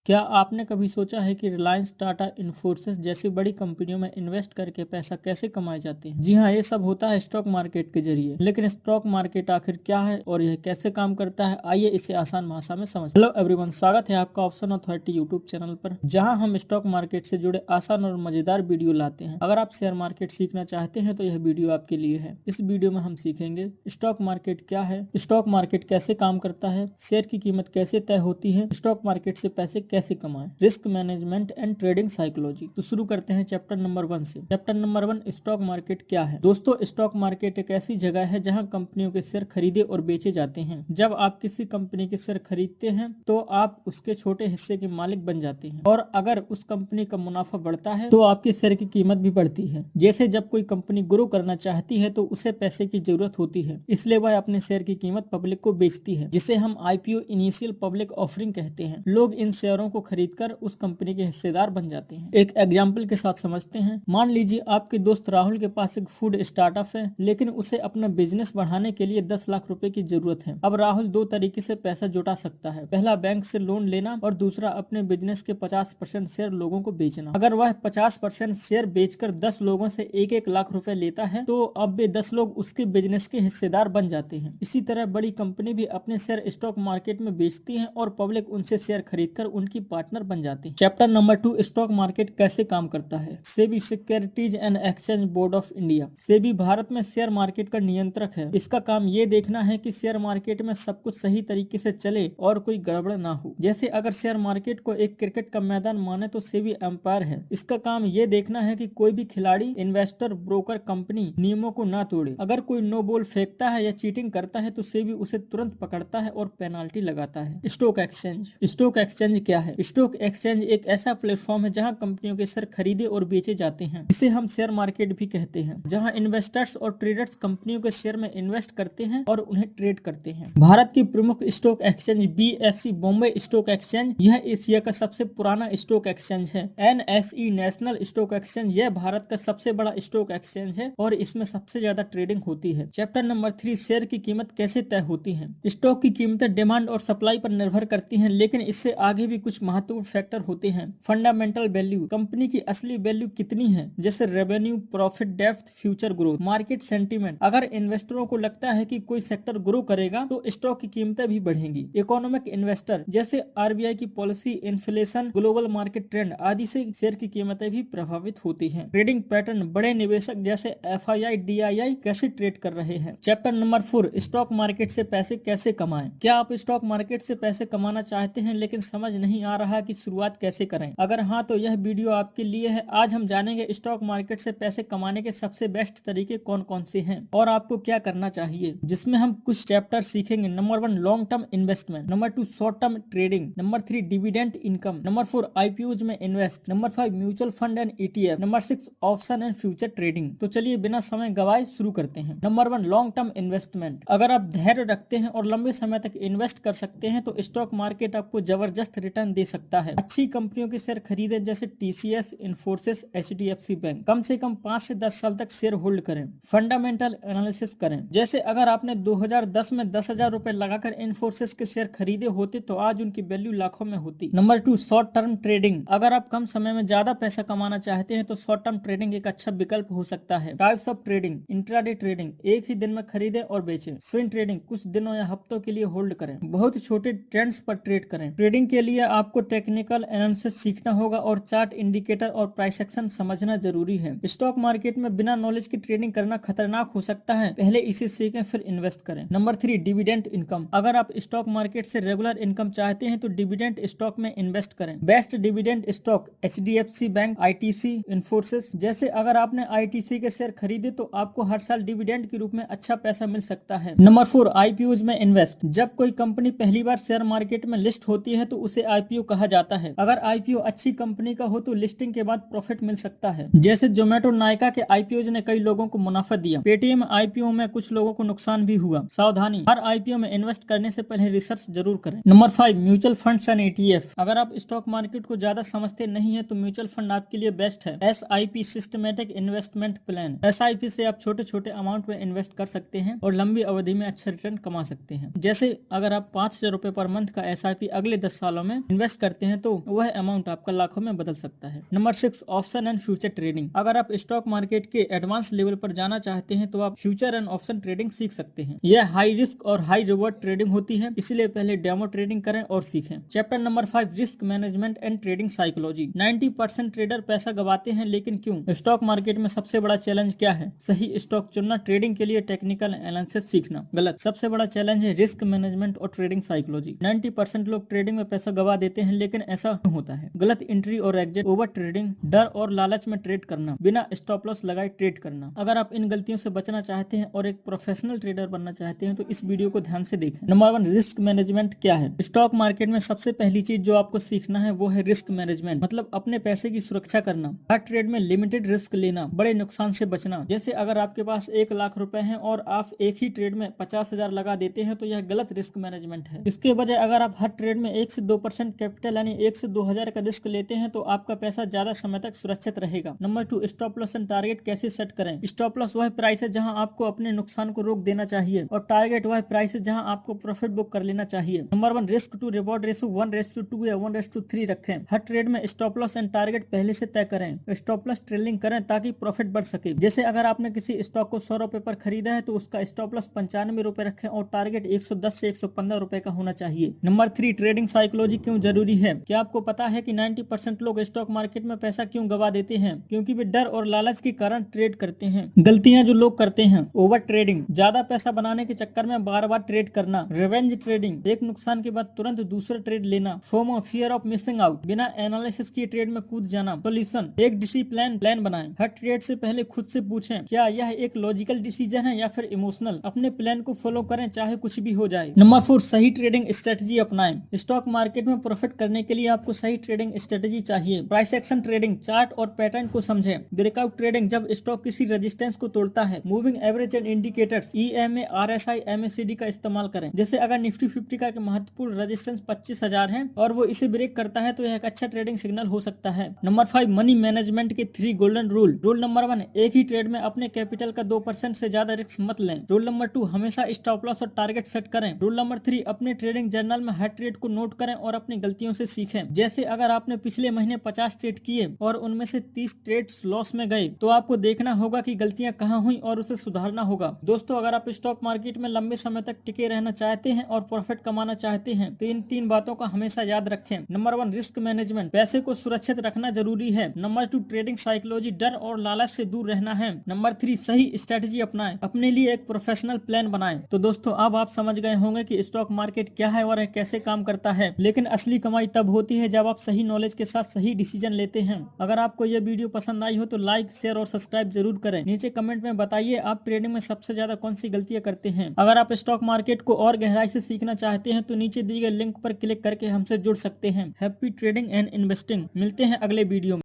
क्या आपने कभी सोचा है कि रिलायंस, टाटा, इन्फोसिस जैसी बड़ी कंपनियों में इन्वेस्ट करके पैसा कैसे कमाए जाते हैं? जी हाँ, ये सब होता है स्टॉक मार्केट के जरिए। लेकिन स्टॉक मार्केट आखिर क्या है और यह कैसे काम करता है, आइए इसे आसान भाषा में समझते हैं। हेलो एवरीवन, स्वागत है आपका ऑप्शन अथॉरिटी यूट्यूब चैनल पर, जहां हम स्टॉक मार्केट से जुड़े आसान और मजेदार वीडियो लाते हैं। अगर आप शेयर मार्केट सीखना चाहते हैं तो यह वीडियो आपके लिए है। इस वीडियो में हम सीखेंगे स्टॉक मार्केट क्या है, स्टॉक मार्केट कैसे काम करता है, शेयर की कीमत कैसे तय होती है, स्टॉक मार्केट से पैसे कैसे कमाएं, risk management and trading psychology. तो शुरू करते हैं चैप्टर नंबर 1 से। चैप्टर नंबर 1, स्टॉक मार्केट क्या है। दोस्तों, स्टॉक मार्केट एक ऐसी जगह है जहां कंपनियों के शेयर खरीदे और बेचे जाते हैं। जब आप किसी कंपनी के शेयर खरीदते हैं तो आप उसके छोटे हिस्से के मालिक बन जाते हैं, और अगर उस कंपनी का मुनाफा बढ़ता है तो आपके शेयर की कीमत भी बढ़ती है। जैसे जब कोई कंपनी ग्रो करना चाहती है तो उसे पैसे की जरूरत होती है, इसलिए वह अपने शेयर की कीमत पब्लिक को बेचती है, जिसे हम आईपीओ, इनिशियल पब्लिक ऑफरिंग कहते हैं। लोग इन शेयरों को खरीदकर उस कंपनी के हिस्सेदार बन जाते हैं। एक एग्जाम्पल के साथ समझते हैं। मान लीजिए आपके दोस्त राहुल के पास एक फूड स्टार्टअप है, लेकिन उसे अपना बिजनेस बढ़ाने के लिए 10 लाख रुपए की जरूरत है। अब राहुल दो तरीके से पैसा जुटा सकता है। पहला, बैंक से लोन लेना, और दूसरा, अपने बिजनेस के 50% शेयर लोगों को बेचना। अगर वह 50% शेयर बेचकर 10 लोगों से 1-1 लाख रुपए लेता है तो अब वे 10 लोग उसके बिजनेस के हिस्सेदार बन जाते हैं। इसी तरह बड़ी कंपनी भी अपने शेयर स्टॉक मार्केट में बेचती है और पब्लिक उनसे शेयर खरीदकर उनकी पार्टनर बन जाती है। चैप्टर नंबर 2, स्टॉक मार्केट कैसे काम करता है। SEBI, securities and exchange board of India. SEBI Bharat में शेयर मार्केट का नियंत्रक है। इसका काम ये देखना है कि शेयर मार्केट में सब कुछ सही तरीके से चले और कोई गड़बड़ ना हो। जैसे अगर शेयर मार्केट को एक क्रिकेट का मैदान माने तो सेबी एम्पायर है। इसका काम ये देखना है कि कोई भी खिलाड़ी, इन्वेस्टर, ब्रोकर, कंपनी नियमों को ना तोड़े। अगर कोई नो बॉल फेंकता है या चीटिंग करता है तो सेबी उसे तुरंत पकड़ता है और पेनाल्टी लगाता है। Stock exchange. स्टॉक एक्सचेंज क्या है? स्टॉक एक्सचेंज एक ऐसा प्लेटफॉर्म है जहां कंपनियों के शेयर खरीदे और बेचे जाते हैं। इसे हम शेयर मार्केट भी कहते हैं, जहां इन्वेस्टर्स और ट्रेडर्स कंपनियों के शेयर में इन्वेस्ट करते हैं और उन्हें ट्रेड करते हैं। भारत की प्रमुख stock exchange BSE, Bombay stock exchange, यह एशिया का सबसे पुराना स्टॉक एक्सचेंज है। एनएसई, नेशनल स्टॉक एक्सचेंज, यह भारत का सबसे बड़ा स्टॉक एक्सचेंज है और इसमें सबसे ज्यादा ट्रेडिंग होती है। चैप्टर नंबर 3, शेयर की कीमत कैसे तय होती है। स्टॉक की कीमतें डिमांड और सप्लाई पर निर्भर करती हैं, लेकिन इससे आगे भी कुछ महत्वपूर्ण फैक्टर होते हैं। फंडामेंटल वैल्यू, कंपनी की असली वैल्यू कितनी है, जैसे revenue, profit, depth, future growth. Market sentiment, अगर इन्वेस्टरों को लगता है कि कोई सेक्टर ग्रो करेगा तो स्टॉक की कीमतें भी बढ़ेंगी। इकोनॉमिक इन्वेस्टर, जैसे आरबीआई की policy, inflation, global market trend आदि से शेयर की कीमतें भी प्रभावित होती हैं। ट्रेडिंग पैटर्न, बड़े निवेशक जैसे एफआईआई, डीआईआई कैसे ट्रेड कर रहे हैं। चैप्टर नंबर 4, स्टॉक मार्केट से पैसे कैसे कमाएं। क्या आप स्टॉक मार्केट से पैसे कमाना चाहते हैं लेकिन समझ नहीं आ रहा कि शुरुआत कैसे करें? अगर हाँ तो यह वीडियो आपके लिए है। आज हम जानेंगे स्टॉक मार्केट से पैसे कमाने के सबसे बेस्ट तरीके कौन कौन से हैं और आपको क्या करना चाहिए, जिसमें हम कुछ चैप्टर सीखेंगे। Number 1, long term investment. Number 2, short term trading. Number 3, dividend income. Number 4, IPOs में invest. Number 5, mutual fund and ETF. Number 6, option and future trading. तो चलिए बिना समय गवाए शुरू करते हैं। Number 1, long term investment. अगर आप धैर्य रखते हैं और लंबे समय तक इन्वेस्ट कर सकते हैं तो स्टॉक मार्केट आपको जबरदस्त रिटर्न दे सकता है। अच्छी कंपनियों के शेयर खरीदें, जैसे टीसीएस, इन्फोसिस, एचडीएफसी बैंक। कम से कम 5 से 10 साल तक शेयर होल्ड करें। फंडामेंटल एनालिसिस करें, जैसे अगर आपने 2010 में 10,000 रुपए लगाकर इन्फोसिस के शेयर खरीदे होते तो आज उनकी वैल्यू लाखों में होती। Number 2, short term trading. अगर आप कम समय में ज्यादा पैसा कमाना चाहते हैं तो शॉर्ट टर्म ट्रेडिंग एक अच्छा विकल्प हो सकता है। Types of trading, intraday trading, एक ही दिन में खरीदें और बेचें। स्विंग ट्रेडिंग, कुछ दिनों या हफ्तों के लिए होल्ड करें। बहुत छोटे ट्रेंड्स पर ट्रेड करें। ट्रेडिंग के लिए आपको टेक्निकल एनालिसिस सीखना होगा और चार्ट, इंडिकेटर और प्राइस एक्शन समझना जरूरी है। स्टॉक मार्केट में बिना नॉलेज की ट्रेडिंग करना खतरनाक हो सकता है, पहले इसे सीखें फिर इन्वेस्ट करें। Number 3, dividend income. अगर आप स्टॉक मार्केट से रेगुलर इनकम चाहते हैं तो डिविडेंड स्टॉक में इन्वेस्ट करें। Best dividend stock, HDFC bank, ITC, Infosys. जैसे अगर आपने आईटीसी के शेयर खरीदे तो आपको हर साल डिविडेंड के रूप में अच्छा पैसा मिल सकता है। नंबर 4, आईपीओज में इन्वेस्ट। जब कोई कंपनी पहली बार शेयर मार्केट में लिस्ट होती है तो उसे आईपीओ कहा जाता है। अगर आईपीओ अच्छी कंपनी का हो तो लिस्टिंग के बाद प्रॉफिट मिल सकता है। जैसे जोमेटो, नायका के आईपीओ ने कई लोगों को मुनाफा दिया। पेटीएम आईपीओ में कुछ लोगों को नुकसान भी हुआ। सावधानी, हर आईपीओ में इन्वेस्ट करने से पहले रिसर्च जरूर करें। Number 5, mutual funds and ETF. अगर आप स्टॉक मार्केट को ज्यादा समझते नहीं है तो म्यूचुअल फंड आपके लिए बेस्ट है। SIP, systematic investment plan. SIP से आप छोटे छोटे अमाउंट में इन्वेस्ट कर सकते हैं और लंबी अवधि में अच्छा रिटर्न कमा सकते हैं। जैसे अगर आप 5,000 रुपए पर मंथ का एसआईपी अगले 10 सालों में इन्वेस्ट करते हैं तो वह अमाउंट आपका लाखों में बदल सकता है। Number 6, option and future trading. अगर आप स्टॉक मार्केट के एडवांस लेवल पर जाना चाहते हैं तो आप फ्यूचर एंड ऑप्शन ट्रेडिंग सीख सकते हैं। यह हाई रिस्क और हाई रिवॉर्ड ट्रेडिंग होती है, इसलिए पहले डेमो ट्रेडिंग करें और सीखें। Chapter number 5, risk management and trading psychology. 90% trader पैसा गवाते हैं, लेकिन क्यों? स्टॉक मार्केट में सबसे बड़ा चैलेंज क्या है? सही स्टॉक चुनना। ट्रेडिंग के लिए टेक्निकल एनालिसिस सीखना। गलत। सबसे बड़ा चैलेंज है रिस्क मैनेजमेंट और ट्रेडिंग साइकोलॉजी। 90% लोग ट्रेडिंग में पैसा गवा देते हैं, लेकिन ऐसा क्यों होता है? गलत एंट्री और एग्जिट, ओवर ट्रेडिंग, डर और लालच में ट्रेड करना, बिना स्टॉप लॉस लगाए ट्रेड करना। अगर आप इन गलतियों से बचना चाहते हैं और एक प्रोफेशनल ट्रेडर बनना चाहते हैं तो इस वीडियो को ध्यान से देखें। नंबर 1, रिस्क मैनेजमेंट क्या है? स्टॉक मार्केट में सबसे पहली चीज जो आपको सीखना है वो है रिस्क मैनेजमेंट, मतलब अपने पैसे की सुरक्षा करना। हर ट्रेड में लिमिटेड रिस्क लेना, बड़े नुकसान से बचना। जैसे अगर आपके पास 1 लाख रुपए हैं और आप एक ही ट्रेड में 50,000 लगा देते हैं तो यह गलत रिस्क मैनेजमेंट है। इसके बजाय अगर आप हर ट्रेड में 1 से 2% कैपिटल यानी 1 से 2,000 का रिस्क लेते हैं तो आपका पैसा ज्यादा समय तक सुरक्षित रहेगा। Number 2, stop loss and target कैसे सेट करें? स्टॉप लॉस वह प्राइस है जहां आपको अपने नुकसान को रोक देना चाहिए और टारगेट वह प्राइस है जहां आपको प्रॉफिट बुक कर लेना चाहिए। Number 1, risk to reward ratio 1:2 या 1:3 रखें। हर ट्रेड में स्टॉप लॉस एंड टारगेट पहले से तय करें। स्टॉप लॉस ट्रेलिंग करें ताकि प्रॉफिट बढ़ सके। जैसे अगर आपने किसी स्टॉक को 100 रुपए पर खरीदा है तो उसका स्टॉप लॉस 95 रुपए रखें और टारगेट 110 से 115 रुपए का होना चाहिए। नंबर 3, ट्रेडिंग साइकोलॉजी क्यों जरूरी है? क्या आपको पता है कि 90% लोग स्टॉक मार्केट में पैसा क्यों गवा देते हैं? क्योंकि वे डर और लालच के कारण ट्रेड करते हैं। गलतियां जो लोग करते हैं: ओवर ट्रेडिंग, ज्यादा पैसा बनाने के चक्कर में बार बार ट्रेड करना। रिवेंज ट्रेडिंग, एक नुकसान के बाद तुरंत दूसरा ट्रेड लेना। FOMO, fear of missing out, बिना एनालिसिस किए ट्रेड में कूद जाना। सॉल्यूशन, एक डिसिप्लिन प्लान बनाएं। हर ट्रेड से पहले खुद से पूछें क्या यह एक लॉजिकल डिसीजन है या फिर इमोशनल। अपने प्लान को फॉलो करें चाहे कुछ भी हो जाए। नंबर 4, सही ट्रेडिंग स्ट्रेटजी अपनाएं। स्टॉक मार्केट में प्रॉफिट करने के लिए आपको सही ट्रेडिंग स्ट्रेटजी चाहिए। प्राइस एक्शन ट्रेडिंग, चार्ट और पैटर्न को समझें। ब्रेकआउट ट्रेडिंग, जब स्टॉक किसी रेजिस्टेंस को तोड़ता है। Moving average and indicators, EMA, RSI, MACD का इस्तेमाल करें। जैसे अगर निफ्टी 50 का महत्वपूर्ण रेजिस्टेंस 25,000 है और वो इसे ब्रेक करता है तो यह एक अच्छा ट्रेडिंग सिग्नल हो सकता है। नंबर 5, मनी मैनेजमेंट के 3 गोल्डन रूल। रूल नंबर 1, एक ही ट्रेड में अपने कैपिटल का 2% से ज्यादा रिस्क मत लें। रूल नंबर 2, हमेशा स्टॉप लॉस और टारगेट सेट करें। रूल नंबर 3, अपने ट्रेडिंग जर्नल में हर ट्रेड को नोट करें और अपनी गलतियों से सीखें। जैसे अगर आपने पिछले महीने 50 ट्रेड किए और उनमें से 30 ट्रेड्स लॉस में गए तो आपको देखना होगा कि गलतियां कहां हुई और उसे सुधारना होगा। दोस्तों, अगर आप स्टॉक मार्केट में लंबे समय तक टिके रहना चाहते हैं और प्रॉफिट कमाना चाहते हैं तो इन 3 बातों का हमेशा याद रखें। नंबर 1, रिस्क मैनेजमेंट, पैसे को सुरक्षित रखना जरूरी है। नंबर 2, ट्रेडिंग साइकोलॉजी, डर और लालच से दूर रहना है। नंबर 3, सही स्ट्रेटजी अपनाएं, अपने लिए एक प्रोफेशनल प्लान बनाएं। तो दोस्तों, अब आप समझ गए होंगे कि स्टॉक मार्केट क्या है और कैसे काम करता है। लेकिन असली कमाई तब होती है जब आप सही नॉलेज के साथ सही डिसीजन लेते हैं। अगर आपको यह वीडियो पसंद आई हो तो लाइक, शेयर और सब्सक्राइब जरूर करें। नीचे कमेंट में बताइए आप ट्रेडिंग में सबसे ज्यादा कौन सी गलतियां करते हैं। अगर आप स्टॉक मार्केट को और गहराई से सीखना चाहते हैं तो नीचे दिए गए लिंक पर क्लिक करके हमसे जुड़ सकते हैं। Happy trading and investing. मिलते हैं अगले वीडियो में।